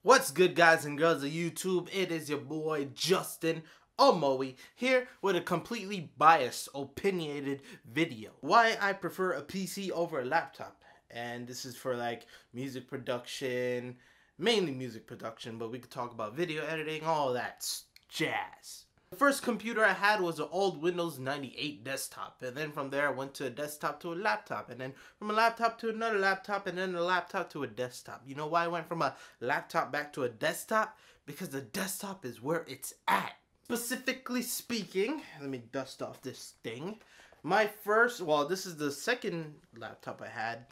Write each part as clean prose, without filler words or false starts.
What's good, guys and girls of YouTube? It is your boy Justin Omoi here with a completely biased, opinionated video. Why I prefer a PC over a laptop. And this is for like music production, mainly music production, but we could talk about video editing, all that jazz. The first computer I had was an old Windows 98 desktop, and then from there I went to a desktop to a laptop, and then from a laptop to another laptop, and then a laptop to a desktop. You know why I went from a laptop back to a desktop? Because the desktop is where it's at. Specifically speaking, let me dust off this thing. My first, well, this is the second laptop I had,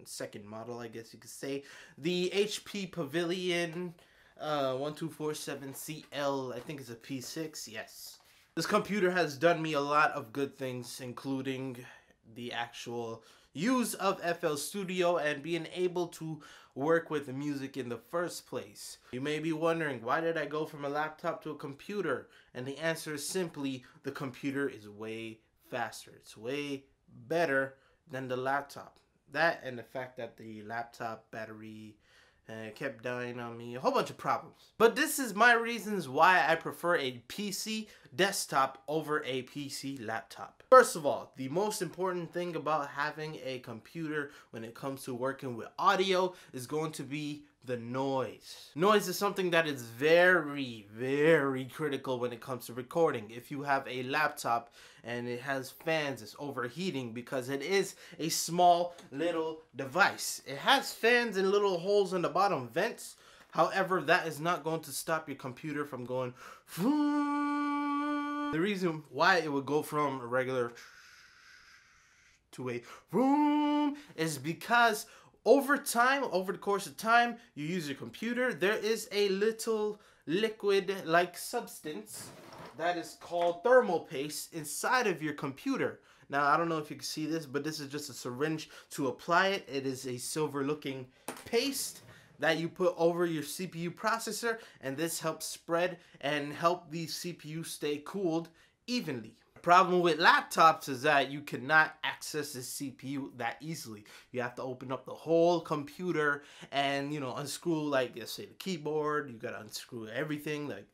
second model I guess you could say, the HP Pavilion 1247CL, I think it's a P6, yes. This computer has done me a lot of good things, including the actual use of FL Studio and being able to work with music in the first place. You may be wondering, why did I go from a laptop to a computer? And the answer is simply, the computer is way faster. It's way better than the laptop. That and the fact that the laptop battery kept dying on me, a whole bunch of problems. But this is my reasons why I prefer a PC desktop over a PC laptop. First of all, the most important thing about having a computer when it comes to working with audio is going to be the noise. Noise is something that is very, very critical when it comes to recording. If you have a laptop and it has fans, it's overheating because it is a small little device. It has fans and little holes in the bottom, vents. However, that is not going to stop your computer from going vroom. The reason why it would go from a regular to a vroom is because over time, over the course of time, you use your computer, there is a little liquid-like substance that is called thermal paste inside of your computer. Now, I don't know if you can see this, but this is just a syringe to apply it. It is a silver-looking paste that you put over your CPU processor, and this helps spread and help the CPU stay cooled evenly. Problem with laptops is that you cannot access the CPU that easily. You have to open up the whole computer and, you know, unscrew, like, let's say the keyboard. You gotta unscrew everything, like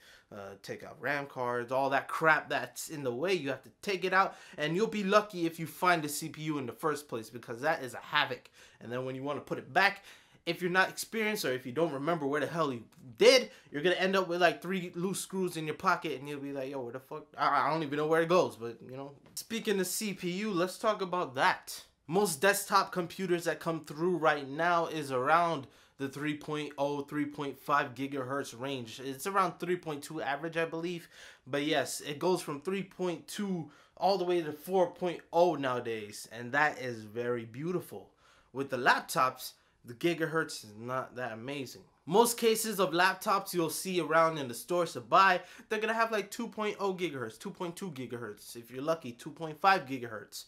take out RAM cards, all that crap that's in the way. You have to take it out, and you'll be lucky if you find the CPU in the first place, because that is a havoc. And then when you want to put it back, if you're not experienced or if you don't remember where the hell you did, you're going to end up with like 3 loose screws in your pocket, and you'll be like, yo, where the fuck? I don't even know where it goes, but you know. Speaking of CPU, let's talk about that. Most desktop computers that come through right now is around the 3.0, 3.5 gigahertz range. It's around 3.2 average, I believe. But yes, it goes from 3.2 all the way to 4.0 nowadays, and that is very beautiful. With the laptops, the gigahertz is not that amazing. Most cases of laptops you'll see around in the stores to buy, they're gonna have like 2.0 gigahertz, 2.2 gigahertz. If you're lucky, 2.5 gigahertz.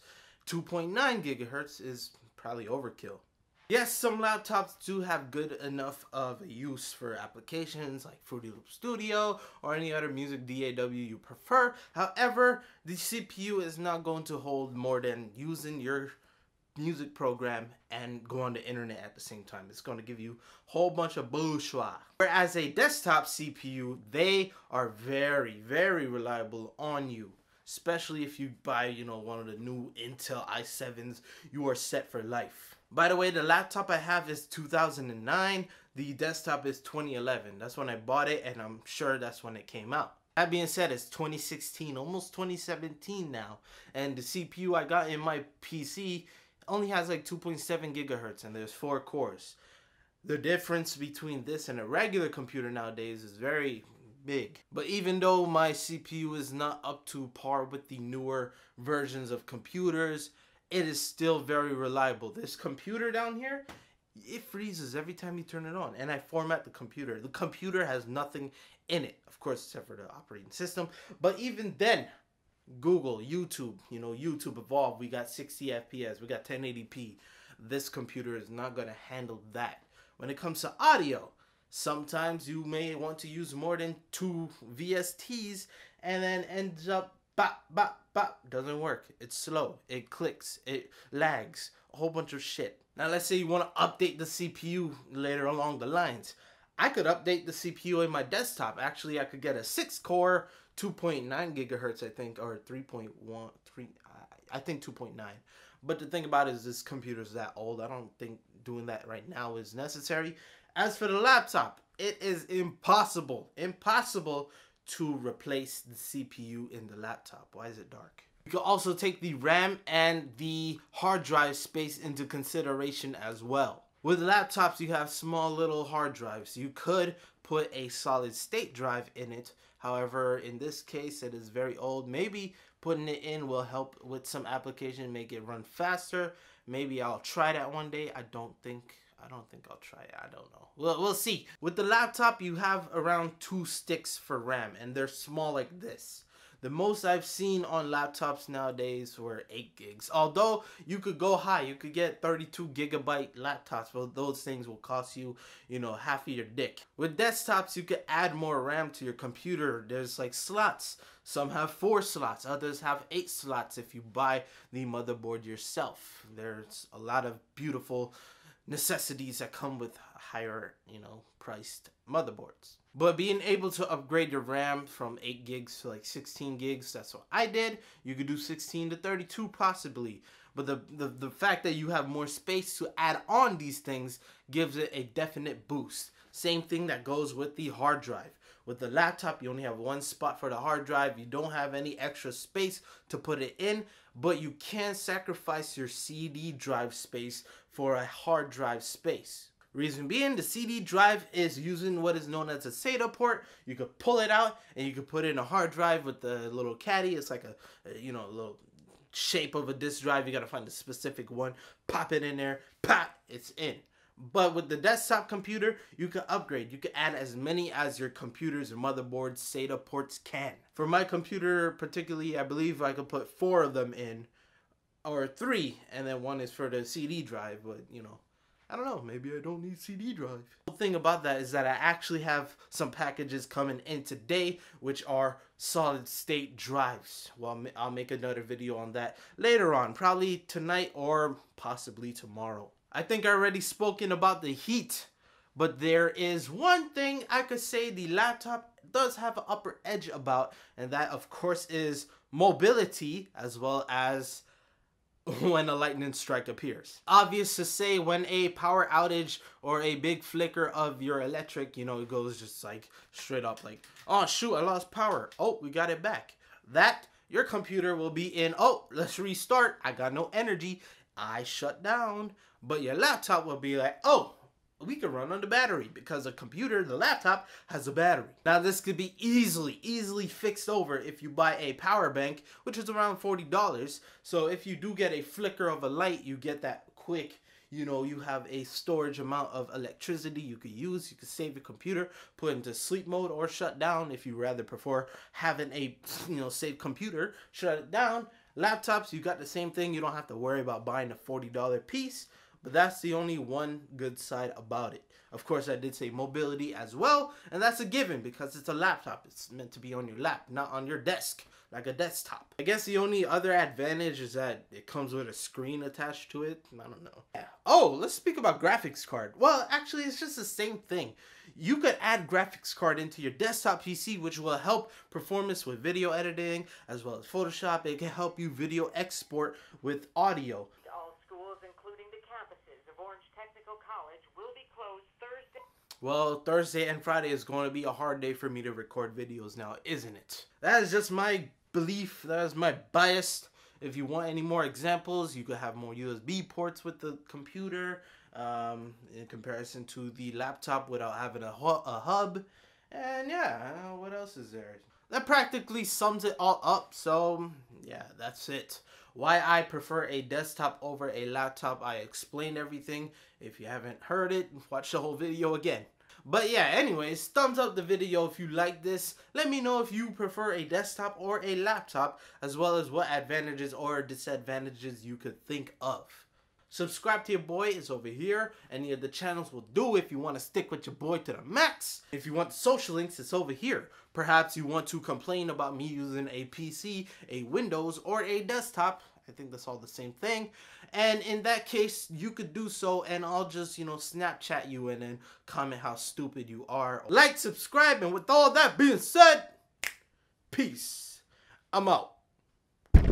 2.9 gigahertz is probably overkill. Yes, some laptops do have good enough of a use for applications like Fruity Loop Studio or any other music DAW you prefer. However, the CPU is not going to hold more than using your music program and go on the internet at the same time. It's going to give you a whole bunch of bourgeois. Whereas a desktop CPU, they are very, very reliable on you. Especially if you buy, you know, one of the new Intel i7s, you are set for life. By the way, the laptop I have is 2009. The desktop is 2011. That's when I bought it, and I'm sure that's when it came out. That being said, it's 2016, almost 2017 now. And the CPU I got in my PC only has like 2.7 gigahertz, and there's 4 cores. The difference between this and a regular computer nowadays is very big. But even though my CPU is not up to par with the newer versions of computers, it is still very reliable. This computer down here, it freezes every time you turn it on, and I format the computer. The computer has nothing in it, of course, except for the operating system. But even then, Google, YouTube, you know, YouTube evolved. We got 60 FPS, we got 1080p. This computer is not going to handle that. When it comes to audio, sometimes you may want to use more than 2 VSTs and then ends up bop, bop, bop. Doesn't work. It's slow. It clicks. It lags. A whole bunch of shit. Now let's say you want to update the CPU later along the lines. I could update the CPU in my desktop. Actually, I could get a 6-core, 2.9 gigahertz, I think, or 3.13, I think 2.9. But the thing about it is this computer's that old. I don't think doing that right now is necessary. As for the laptop, it is impossible to replace the CPU in the laptop. Why is it dark? You can also take the RAM and the hard drive space into consideration as well. With laptops, you have small little hard drives. You could put a solid state drive in it. However, in this case, it is very old. Maybe putting it in will help with some application, make it run faster. Maybe I'll try that one day. I don't think I'll try it. I don't know. We'll see. With the laptop, you have around 2 sticks for RAM, and they're small like this. The most I've seen on laptops nowadays were 8 gigs. Although you could go high, you could get 32 gigabyte laptops, but those things will cost you, half of your dick. With desktops, you could add more RAM to your computer. There's like slots. Some have 4 slots, others have 8 slots if you buy the motherboard yourself. There's a lot of beautiful necessities that come with higher, priced motherboards. But being able to upgrade your RAM from 8 gigs to like 16 gigs, that's what I did. You could do 16 to 32 possibly. But the fact that you have more space to add on these things gives it a definite boost. Same thing that goes with the hard drive. With the laptop, you only have 1 spot for the hard drive. You don't have any extra space to put it in, but you can sacrifice your CD drive space for a hard drive space. Reason being, the CD drive is using what is known as a SATA port. You could pull it out and you could put it in a hard drive with the little caddy. It's like a little shape of a disk drive. You gotta find the specific one, pop it in there, pop, it's in. But with the desktop computer, you can upgrade. You can add as many as your computer's or motherboard's SATA ports can. For my computer particularly, I believe I could put 4 of them in, or 3, and then 1 is for the CD drive, but I don't know, maybe I don't need CD drive. The thing about that is that I actually have some packages coming in today, which are solid state drives. Well, I'll make another video on that later on, probably tonight or possibly tomorrow. I think I already spoken about the heat, but there is one thing I could say the laptop does have an upper edge about, and that of course is mobility, as well as when a lightning strike appears. Obvious to say, when a power outage or a big flicker of your electric, it goes just like straight up like, oh shoot, I lost power. Oh, we got it back. That your computer will be in, oh, let's restart. I got no energy. I shut down. But your laptop will be like, oh, we can run on the battery, because the laptop has a battery. Now this could be easily fixed over if you buy a power bank, which is around $40. So if you do get a flicker of a light, you get that quick, you have a storage amount of electricity you could use. You could save your computer, put it into sleep mode, or shut down if you rather prefer having a, safe computer, shut it down. Laptops, you got the same thing. You don't have to worry about buying a $40 piece. But that's the only one good side about it. Of course, I did say mobility as well, and that's a given because it's a laptop. It's meant to be on your lap, not on your desk, like a desktop. I guess the only other advantage is that it comes with a screen attached to it. I don't know. Yeah. Oh, let's speak about graphics card. Well, actually, it's just the same thing. You could add graphics card into your desktop PC, which will help performance with video editing, as well as Photoshop. It can help you video export with audio. Well, Thursday and Friday is going to be a hard day for me to record videos now, isn't it? That is just my belief. That is my bias. If you want any more examples, you could have more USB ports with the computer in comparison to the laptop without having a hub. And yeah, what else is there? That practically sums it all up. So yeah, that's it. Why I prefer a desktop over a laptop. I explained everything. If you haven't heard it, watch the whole video again. But yeah, anyways, thumbs up the video if you like this. Let me know if you prefer a desktop or a laptop, as well as what advantages or disadvantages you could think of. Subscribe to your boy, it's over here. Any of the channels will do if you want to stick with your boy to the max. If you want social links, it's over here. Perhaps you want to complain about me using a PC, a Windows, or a desktop. I think that's all the same thing. And in that case, you could do so, and I'll just, Snapchat you and then comment how stupid you are. Like, subscribe, and with all that being said, peace. I'm out.